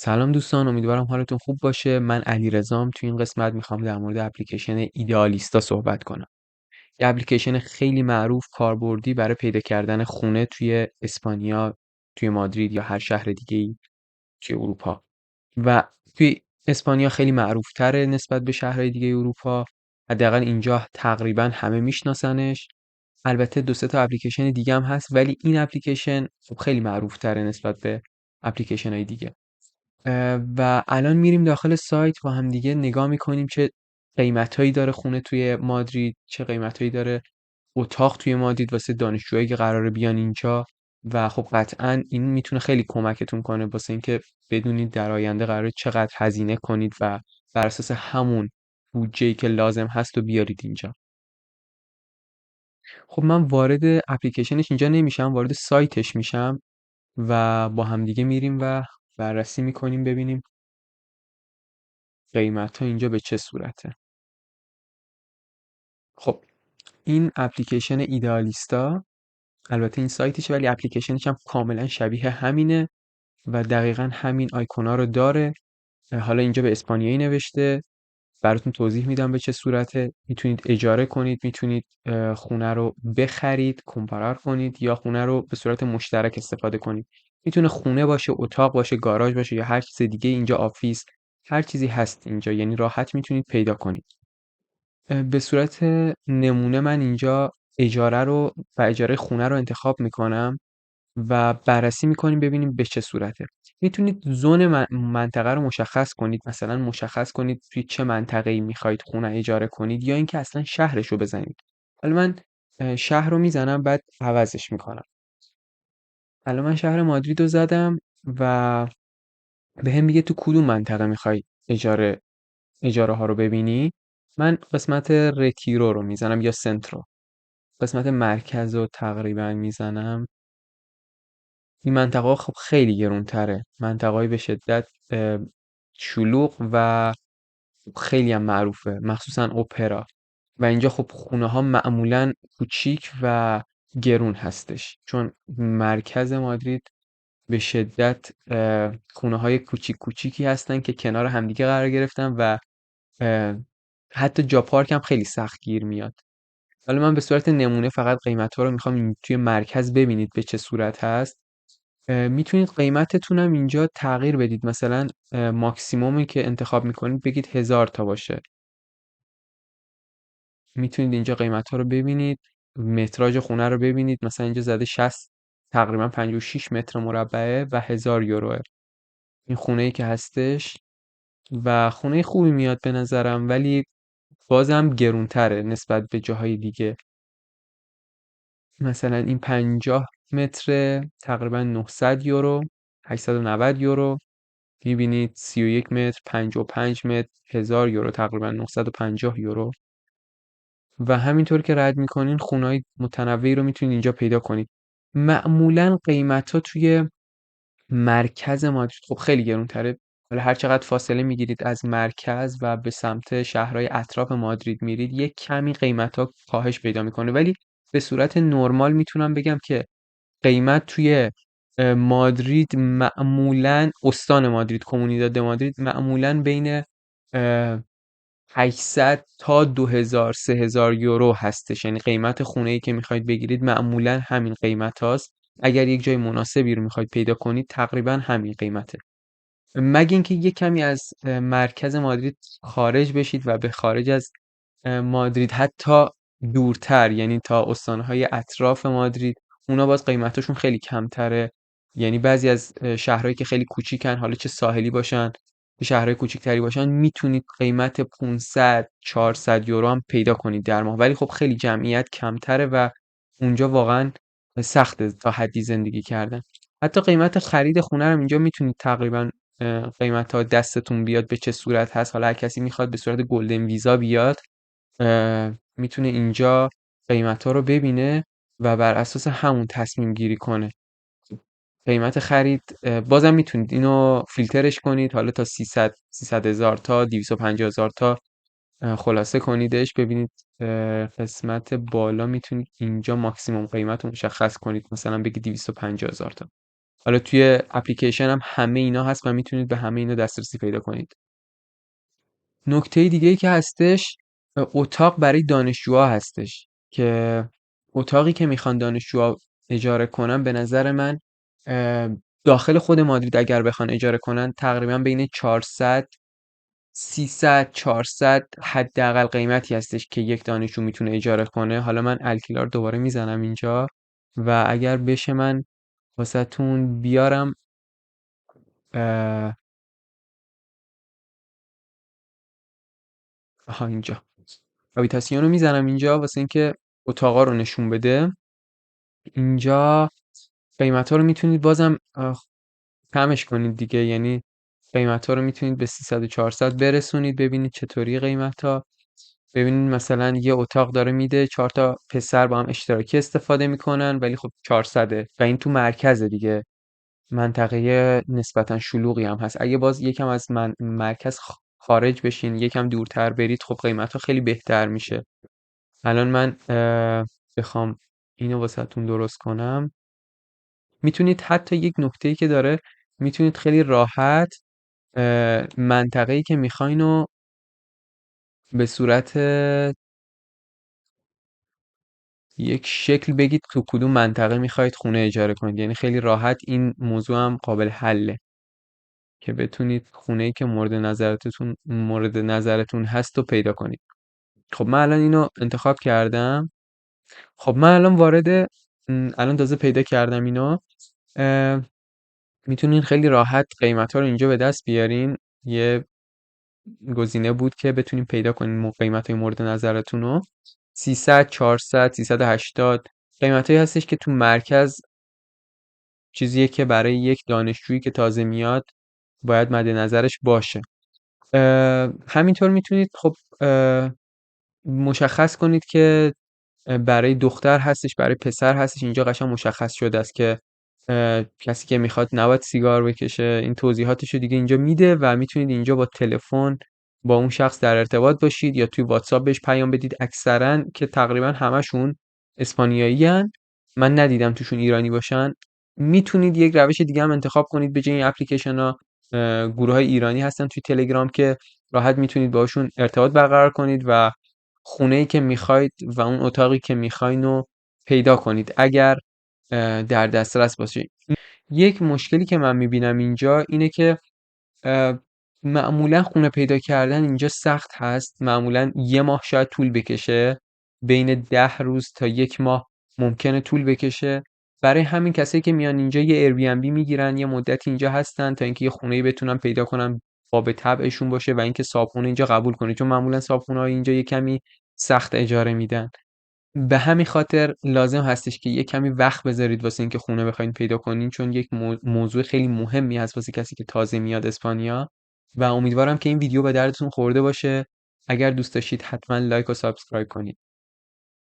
سلام دوستان، امیدوارم حالتون خوب باشه. من علیرضام. تو این قسمت میخوام در مورد اپلیکیشن ایدئالیستا صحبت کنم. یه اپلیکیشن خیلی معروف کاربردی برای پیدا کردن خونه توی اسپانیا، توی مادرید یا هر شهر دیگه‌ای توی اروپا. و توی اسپانیا خیلی معروف‌تره نسبت به شهرهای دیگه اروپا. حداقل اینجا تقریبا همه میشناسنش. البته دو سه تا اپلیکیشن دیگه هم هست، ولی این اپلیکیشن خب خیلی معروف‌تره نسبت به اپلیکیشن‌های دیگه. و الان میریم داخل سایت با هم دیگه نگاه میکنیم چه قیمتایی داره خونه توی مادرید، چه قیمتایی داره اتاق توی مادرید واسه دانشجوهایی که قراره بیان اینجا. و خب قطعا این میتونه خیلی کمکتون کنه واسه اینکه بدونید در آینده قراره چقدر هزینه کنید و بر اساس همون بودجه‌ای که لازم هست و بیارید اینجا. خب من وارد اپلیکیشنش اینجا نمیشم، وارد سایتش میشم و با هم دیگه میریم و بررسی میکنیم ببینیم قیمت‌ها اینجا به چه صورته. خب این اپلیکیشن ایدئالیستا، البته این سایتش ولی اپلیکیشنش هم کاملا شبیه همینه و دقیقا همین آیکونا رو داره. حالا اینجا به اسپانیایی نوشته، براتون توضیح میدم به چه صورته. میتونید اجاره کنید، میتونید خونه رو بخرید، کمپرر کنید یا خونه رو به صورت مشترک استفاده کنید. میتونه خونه باشه، اتاق باشه، گاراژ باشه یا هر چیز دیگه. اینجا آفیس، هر چیزی هست اینجا، یعنی راحت میتونید پیدا کنید. به صورت نمونه من اینجا اجاره رو و اجاره خونه رو انتخاب میکنم و بررسی میکنیم ببینیم به چه صورته. میتونید زون منطقه رو مشخص کنید، مثلا مشخص کنید توی چه منطقه‌ای میخواید خونه اجاره کنید یا اینکه اصلا شهرش رو بزنید. حالا من شهر رو میزنم بعد عوضش میکنم. حالا من شهر مادرید رو زدم و به هم میگه تو کدوم منطقه میخوای اجاره ها رو ببینی. من قسمت رتیرو رو میزنم یا سنترو. قسمت مرکز رو تقریبا میزنم. این منطقه خب خیلی گرونتره، منطقه‌ای به شدت شلوغ و خیلی هم معروفه، مخصوصا اپرا. و اینجا خب خونه ها معمولا کوچیک و گرون هستش، چون مرکز مادرید به شدت خونه های کوچیک کوچیکی هستن که کنار همدیگه قرار گرفتن و اه، حتی جا پارک هم خیلی سخت گیر میاد. حالا من به صورت نمونه فقط قیمت‌ها رو میخوام توی مرکز ببینید به چه صورت هست. میتونید قیمتتون هم اینجا تغییر بدید، مثلا ماکسیمومی که انتخاب میکنید بگید 1000 تا باشه. میتونید اینجا قیمت‌ها رو ببینید، متراژ خونه رو ببینید، مثلا اینجا زده 60، تقریبا 56 متر مربعه و 1000 یوروه. این خونه‌ای که هستش و خونه خوبی میاد به نظرم، ولی بازم گرونتره نسبت به جاهای دیگه. مثلا این 50 متر تقریبا 900 یورو، 890 یورو. میبینید 31 متر، 55 متر، 1000 یورو، تقریبا 950 یورو. و همینطور که رد میکنین خونه‌های متنوعی رو میتونید اینجا پیدا کنید. معمولا قیمت ها توی مرکز مادرید خب خیلی گرونتره. حالا هر چقدر فاصله میگیرید از مرکز و به سمت شهرهای اطراف مادرید میرید یک کمی قیمت ها کاهش پیدا میکنه، ولی به صورت نرمال میتونم بگم که قیمت توی مادرید معمولا، استان مادرید، کومونیداد مادرید، معمولا بین 800 تا 2000 3000 یورو هستش. یعنی قیمت خونه ای که میخواید بگیرید معمولا همین قیمت هاست. اگر یک جای مناسبی رو میخواید پیدا کنید تقریبا همین قیمته، مگه اینکه یک کمی از مرکز مادرید خارج بشید و به خارج از مادرید حتی دورتر، یعنی تا استانهای اطراف مادرید، اونا باز قیمتاشون خیلی کمتره. یعنی بعضی از شهرهایی که خیلی کوچیکن، حالا چه ساحلی باشن چه شهرهای کوچیکتری باشن، میتونید قیمت 500 400 یورو هم پیدا کنید در ماه، ولی خب خیلی جمعیت کمتره و اونجا واقعا سخته تا حدی زندگی کردن. حتی قیمت خرید خونه رو اینجا میتونید تقریبا قیمت ها دستتون بیاد به چه صورت هست. حالا هر کسی میخواد به صورت گلدن ویزا بیاد میتونه اینجا قیمت ها رو ببینه و بر اساس همون تصمیم گیری کنه. قیمت خرید بازم میتونید اینو فیلترش کنید، حالا تا 300 هزار تا 250 هزار تا خلاصه کنیدش. ببینید قسمت بالا میتونید اینجا ماکسیموم قیمت رو مشخص کنید، مثلا بگید 250 هزار تا. حالا توی اپلیکیشن هم همه اینا هست و میتونید به همه اینا دسترسی پیدا کنید. نکته دیگه ای که هستش، اتاق برای دانشجوها هستش که اتاقی که میخوان دانشجوها اجاره کنن به نظر من داخل خود مادرید اگر بخوان اجاره کنن تقریبا بین 400 300 400 حداقل قیمتی هستش که یک دانشجو میتونه اجاره کنه. حالا من الکیلار دوباره میزنم اینجا و اگر بشه من واسهتون بیارم اینجا هابیتاسیون رو میزنم اینجا واسه اینکه اتاقا رو نشون بده. اینجا قیمت ها رو میتونید بازم کمش کنید دیگه، یعنی قیمت ها رو میتونید به 300 و 400 برسونید. ببینید چطوری قیمت ها. ببینید مثلا یه اتاق داره میده 4 تا پسر با هم اشتراکی استفاده میکنن ولی خب 400 و این تو مرکز دیگه، منطقه نسبتا شلوغی هم هست. اگه باز یکم از مرکز خارج بشین یکم دورتر برید خب قیمت ها خیلی بهتر میشه. الان من بخوام اینو واسهتون درست کنم، میتونید حتی یک نکته‌ای که داره، میتونید خیلی راحت منطقه‌ای که میخواین رو به صورت یک شکل بگید تو کدوم منطقه میخواید خونه اجاره کنید. یعنی خیلی راحت این موضوع هم قابل حله که بتونید خونه‌ای که مورد نظرتون هست رو پیدا کنید. خب من الان اینو انتخاب کردم. خب من الان الان تازه پیدا کردم اینو. میتونین خیلی راحت قیمت ها رو اینجا به دست بیارین. یه گزینه بود که بتونین پیدا کنین قیمت های مورد نظرتون رو. 300 400 380 قیمت هایی هستش که تو مرکز چیزیه که برای یک دانشجویی که تازه میاد باید مد نظرش باشه. همینطور میتونید خب مشخص کنید که برای دختر هستش برای پسر هستش. اینجا قشنگ مشخص شده است که کسی که میخواد نباید سیگار بکشه. این توضیحاتش رو دیگه اینجا میده و میتونید اینجا با تلفن با اون شخص در ارتباط باشید یا توی واتساپ بهش پیام بدید. اکثرا که تقریبا همشون اسپانیایی هن. من ندیدم توشون ایرانی باشن. میتونید یک روش دیگه هم انتخاب کنید به جای این اپلیکیشن ها. گروه های ایرانی هستن توی تلگرام که راحت میتونید باشون ارتباط برقرار کنید و خونه‌ای که میخواید و اون اتاقی که میخواین رو پیدا کنید اگر در دسترس باشه. یک مشکلی که من میبینم اینجا اینه که معمولا خونه پیدا کردن اینجا سخت هست. معمولا 1 ماه شاید طول بکشه، بین 10 روز تا 1 ماه ممکنه طول بکشه. برای همین کسایی که میان اینجا یه ایربی میگیرن یه مدتی اینجا هستن تا اینکه یه خونه‌ای بتونن پیدا کنن باب طبعشون باشه و اینکه صاحبخونه اینجا قبول کنه، چون معمولا صاحبخونه‌های اینجا یه کمی سخت اجاره میدن. به همین خاطر لازم هستش که یه کمی وقت بذارید واسه اینکه خونه بخواید پیدا کنین، چون یک موضوع خیلی مهمی هست واسه کسی که تازه میاد اسپانیا. و امیدوارم که این ویدیو به دردتون خورده باشه. اگر دوست داشتید حتما لایک و سابسکرایب کنید.